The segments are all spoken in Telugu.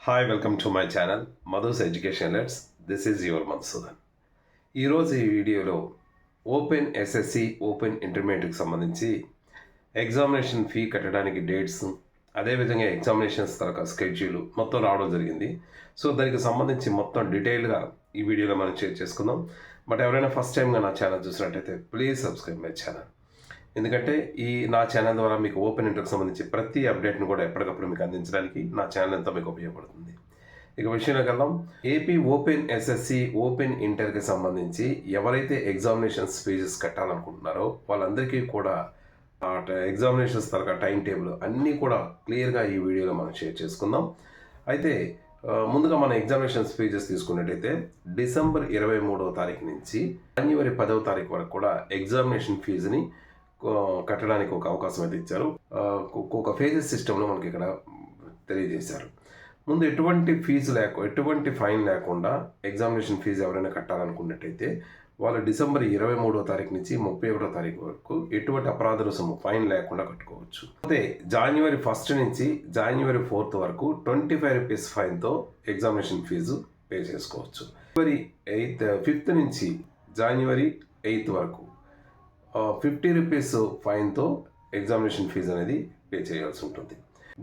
Hi welcome to my channel Madhu's education let's. This is your Madhusudan. ఈరోజు ఈ వీడియోలో ఓపెన్ ఎస్ఎస్సి ఓపెన్ ఇంటర్మీడియట్కి సంబంధించి ఎగ్జామినేషన్ ఫీ కట్టడానికి డేట్స్, అదేవిధంగా ఎగ్జామినేషన్స్ తరక స్కెడ్యూల్ మొత్తం రావడం జరిగింది. సో దానికి సంబంధించి మొత్తం డీటెయిల్గా ఈ వీడియోలో మనం షేర్ చేసుకుందాం. బట్ ఎవరైనా ఫస్ట్ టైంగా నా ఛానల్ చూసినట్టయితే ప్లీజ్ సబ్స్క్రైబ్ మై ఛానల్. ఎందుకంటే నా ఛానల్ ద్వారా మీకు ఓపెన్ ఇంటర్కి సంబంధించి ప్రతి అప్డేట్ను కూడా ఎప్పటికప్పుడు మీకు అందించడానికి నా ఛానల్ ఎంతో మీకు ఉపయోగపడుతుంది. ఇక విషయంలోకి వెళ్దాం. ఏపీ ఓపెన్ ఎస్ఎస్సి ఓపెన్ ఇంటర్కి సంబంధించి ఎవరైతే ఎగ్జామినేషన్స్ ఫీజెస్ కట్టాలనుకుంటున్నారో వాళ్ళందరికీ కూడా ఎగ్జామినేషన్స్ తరగ టైం టేబుల్ అన్నీ కూడా క్లియర్గా ఈ వీడియోలో మనం షేర్ చేసుకుందాం. అయితే ముందుగా మన ఎగ్జామినేషన్స్ ఫీజెస్ తీసుకున్నట్టయితే డిసెంబర్ 23వ తారీఖు నుంచి జనవరి 10వ తారీఖు వరకు కూడా ఎగ్జామినేషన్ ఫీజుని కట్టడానికి ఒక అవకాశం అయితే ఇచ్చారు. ఒక ఫేజెస్ సిస్టంలో మనకి ఇక్కడ తెలియజేశారు. ముందు ఎటువంటి ఫైన్ లేకుండా ఎగ్జామినేషన్ ఫీజు ఎవరైనా కట్టాలనుకున్నట్టయితే వాళ్ళు డిసెంబర్ 23వ తారీఖు నుంచి 31వ తారీఖు వరకు ఎటువంటి అపరాధ రుసుము ఫైన్ లేకుండా కట్టుకోవచ్చు. అయితే జనవరి 1 నుంచి జనవరి 4 వరకు 25 రూపీస్ ఫైన్తో ఎగ్జామినేషన్ ఫీజు పే చేసుకోవచ్చు. జనవరి 5 నుంచి జనవరి 8 వరకు 50 రూపీస్ ఫైన్తో ఎగ్జామినేషన్ ఫీజు అనేది పే చేయాల్సి ఉంటుంది.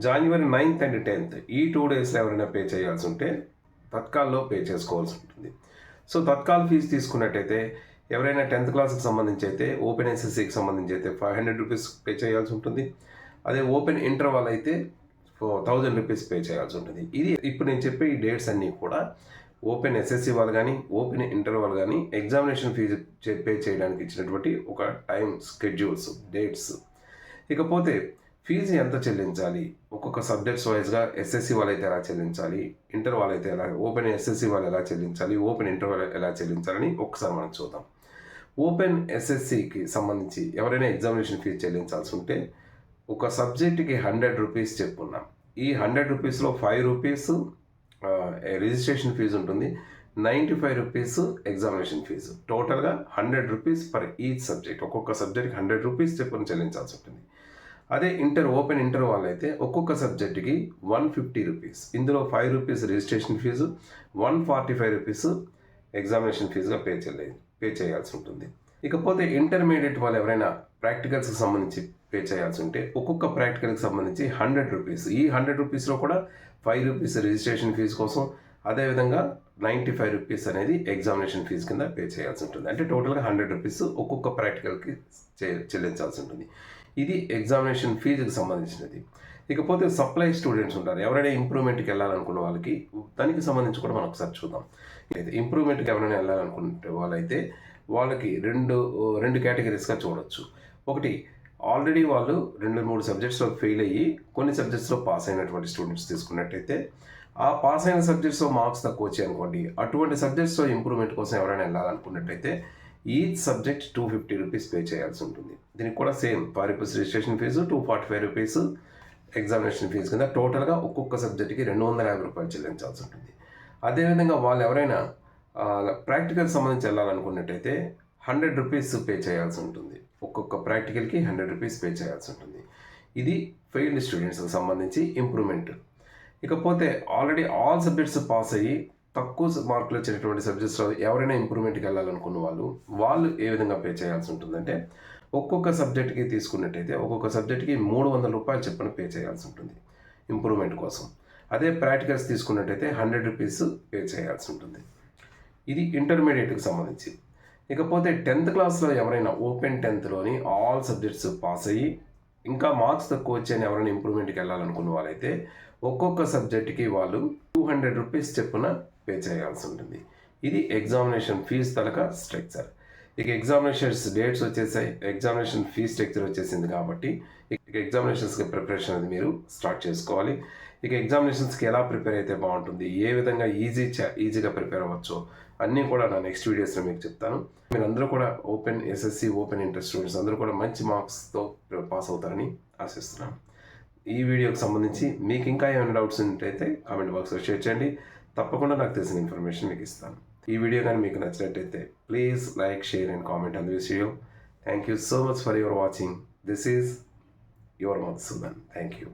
జనవరి 9th అండ్ 10th ఈ 2 డేస్లో ఎవరైనా పే చేయాల్సి ఉంటే తత్కాల్లో పే చేసుకోవాల్సి ఉంటుంది. సో తత్కాల్ ఫీజు తీసుకున్నట్టయితే ఎవరైనా 10th క్లాస్కి సంబంధించి అయితే ఓపెన్ ఎస్ఎస్సికి సంబంధించి అయితే 500 రూపీస్ పే చేయాల్సి ఉంటుంది. అదే ఓపెన్ ఇంటర్ వాళ్ళు అయితే 1000 రూపీస్ పే చేయాల్సి ఉంటుంది. ఇది ఇప్పుడు నేను చెప్పే ఈ డేట్స్ అన్నీ కూడా ఓపెన్ ఎస్ఎస్సి వాళ్ళు కానీ ఓపెన్ ఇంటర్ వాళ్ళు కానీ ఎగ్జామినేషన్ ఫీజు పే చేయడానికి ఇచ్చినటువంటి ఒక టైం స్కెడ్యూల్స్, డేట్స్. ఇకపోతే ఫీజు ఎంత చెల్లించాలి, ఒక్కొక్క సబ్జెక్ట్స్ వైజ్గా ఎస్ఎస్సి వాళ్ళైతే ఎలా చెల్లించాలి, ఇంటర్ వాళ్ళైతే ఎలా, ఓపెన్ ఎస్ఎస్సి వాళ్ళు ఎలా చెల్లించాలి, ఓపెన్ ఇంటర్ వాళ్ళు ఎలా చెల్లించాలని ఒకసారి మనం చూద్దాం. ఓపెన్ ఎస్ఎస్సికి సంబంధించి ఎవరైనా ఎగ్జామినేషన్ ఫీజు చెల్లించాల్సి ఉంటే ఒక సబ్జెక్ట్కి 100 రూపీస్ చెప్పుకున్నాం. ఈ 100 రూపీస్లో 5 రూపీస్ రిజిస్ట్రేషన్ ఫీజు ఉంటుంది, 95 రూపీస్ ఎగ్జామినేషన్ ఫీజు. టోటల్గా 100 రూపీస్ పర్ ఈచ్ సబ్జెక్ట్. ఒక్కొక్క సబ్జెక్ట్కి 100 రూపీస్ చెప్పుకొని చెల్లించాల్సి ఉంటుంది. అదే ఓపెన్ ఇంటర్ వాళ్ళైతే ఒక్కొక్క సబ్జెక్ట్కి 150 రూపీస్. ఇందులో 5 rupees registration fee, 145 rupees examination ఫీజుగా పే చేయాల్సి ఉంటుంది. ఇకపోతే ఇంటర్మీడియట్ వాళ్ళు ఎవరైనా ప్రాక్టికల్స్కి సంబంధించి పే చేయాల్సి ఉంటే ఒక్కొక్క ప్రాక్టికల్కి సంబంధించి 100 రూపీస్. ఈ 100 రూపీస్లో కూడా 5 రూపీస్ రిజిస్ట్రేషన్ ఫీజు కోసం, అదేవిధంగా 95 రూపీస్ అనేది ఎగ్జామినేషన్ ఫీజు కింద పే చేయాల్సి ఉంటుంది. అంటే టోటల్గా 100 రూపీస్ ఒక్కొక్క ప్రాక్టికల్కి చెల్లించాల్సి ఉంటుంది. ఇది ఎగ్జామినేషన్ ఫీజుకి సంబంధించినది. ఇకపోతే సప్లై స్టూడెంట్స్ ఉంటారు. ఎవరైనా ఇంప్రూవ్మెంట్కి వెళ్ళాలనుకున్న వాళ్ళకి దానికి సంబంధించి కూడా మనం ఒకసారి చూద్దాం. ఇంప్రూవ్మెంట్కి ఎవరైనా వెళ్ళాలనుకుంటే వాళ్ళకి రెండు కేటగిరీస్గా చూడొచ్చు. ఒకటి, ఆల్రెడీ వాళ్ళు 2-3 సబ్జెక్ట్స్లో ఫెయిల్ అయ్యి కొన్ని సబ్జెక్ట్స్లో పాస్ అయినటువంటి స్టూడెంట్స్ తీసుకున్నట్టయితే ఆ పాస్ అయిన సబ్జెక్ట్స్లో మార్క్స్ తక్కువ వచ్చాయి అనుకోండి, అటువంటి సబ్జెక్ట్స్లో ఇంప్రూవ్మెంట్ కోసం ఎవరైనా వెళ్ళాలనుకున్నట్టయితే ఈచ్ సబ్జెక్ట్ 250 రూపీస్ పే చేయాల్సి ఉంటుంది. దీనికి కూడా same 5 rupees registration fee, 245 rupees examination fee కింద టోటల్గా ఒక్కొక్క సబ్జెక్ట్కి 250 రూపాయలు చెల్లించాల్సి ఉంటుంది. అదేవిధంగా వాళ్ళు ఎవరైనా ప్రాక్టికల్ సంబంధించి వెళ్ళాలనుకున్నట్టయితే 100 రూపీస్ పే చేయాల్సి ఉంటుంది. ఒక్కొక్క ప్రాక్టికల్కి 100 రూపీస్ పే చేయాల్సి ఉంటుంది. ఇది ఫెయిల్డ్ స్టూడెంట్స్కి సంబంధించి ఇంప్రూవ్మెంట్. ఇకపోతే ఆల్రెడీ ఆల్ సబ్జెక్ట్స్ పాస్ అయ్యి తక్కువ మార్కులు వచ్చేటటువంటి సబ్జెక్ట్స్లో ఎవరైనా ఇంప్రూవ్మెంట్కి వెళ్ళాలనుకున్న వాళ్ళు ఏ విధంగా పే చేయాల్సి ఉంటుందంటే ఒక్కొక్క సబ్జెక్ట్కి తీసుకున్నట్టయితే ఒక్కొక్క సబ్జెక్ట్కి 300 రూపాయలు చొప్పున పే చేయాల్సి ఉంటుంది ఇంప్రూవ్మెంట్ కోసం. అదే ప్రాక్టికల్స్ తీసుకున్నట్టయితే 100 రూపీస్ పే చేయాల్సి ఉంటుంది. ఇది ఇంటర్మీడియట్కి సంబంధించి. ఇకపోతే 10th క్లాస్లో ఎవరైనా ఓపెన్ 10thలోని ఆల్ సబ్జెక్ట్స్ పాస్ అయ్యి ఇంకా మార్క్స్ తక్కువ వచ్చాయని ఎవరైనా ఇంప్రూవ్మెంట్కి వెళ్ళాలనుకున్న వాళ్ళైతే ఒక్కొక్క సబ్జెక్ట్కి వాళ్ళు 200 రూపీస్ చెప్పున పే చేయాల్సి ఉంటుంది. ఇది ఎగ్జామినేషన్ ఫీజు తలక స్ట్రక్చర్. ఇక ఎగ్జామినేషన్స్ డేట్స్ వచ్చేసాయి, ఎగ్జామినేషన్ ఫీజ్ స్ట్రక్చర్ వచ్చేసింది కాబట్టి ఇక ఎగ్జామినేషన్స్కి ప్రిపరేషన్ అనేది మీరు స్టార్ట్ చేసుకోవాలి. ఇక ఎగ్జామినేషన్స్కి ఎలా ప్రిపేర్ అయితే బాగుంటుంది, ఏ విధంగా ఈజీగా ప్రిపేర్ అవ్వచ్చో అన్నీ కూడా నా నెక్స్ట్ వీడియోస్లో మీకు చెప్తాను. మీరు అందరూ కూడా open SSC open inter students అందరూ కూడా మంచి మార్క్స్తో పాస్ అవుతారని ఆశిస్తున్నాను. ఈ వీడియోకి సంబంధించి మీకు ఇంకా ఏమైనా డౌట్స్ ఉంటైతే కామెంట్ బాక్స్లో షేర్ చేయండి. తప్పకుండా నాకు తెలిసిన ఇన్ఫర్మేషన్ మీకు ఇస్తాను. ఈ వీడియో కానీ మీకు నచ్చినట్టయితే please like, share and comment on this video. Thank you so much for your watching. This is your Madhusudan. Thank you.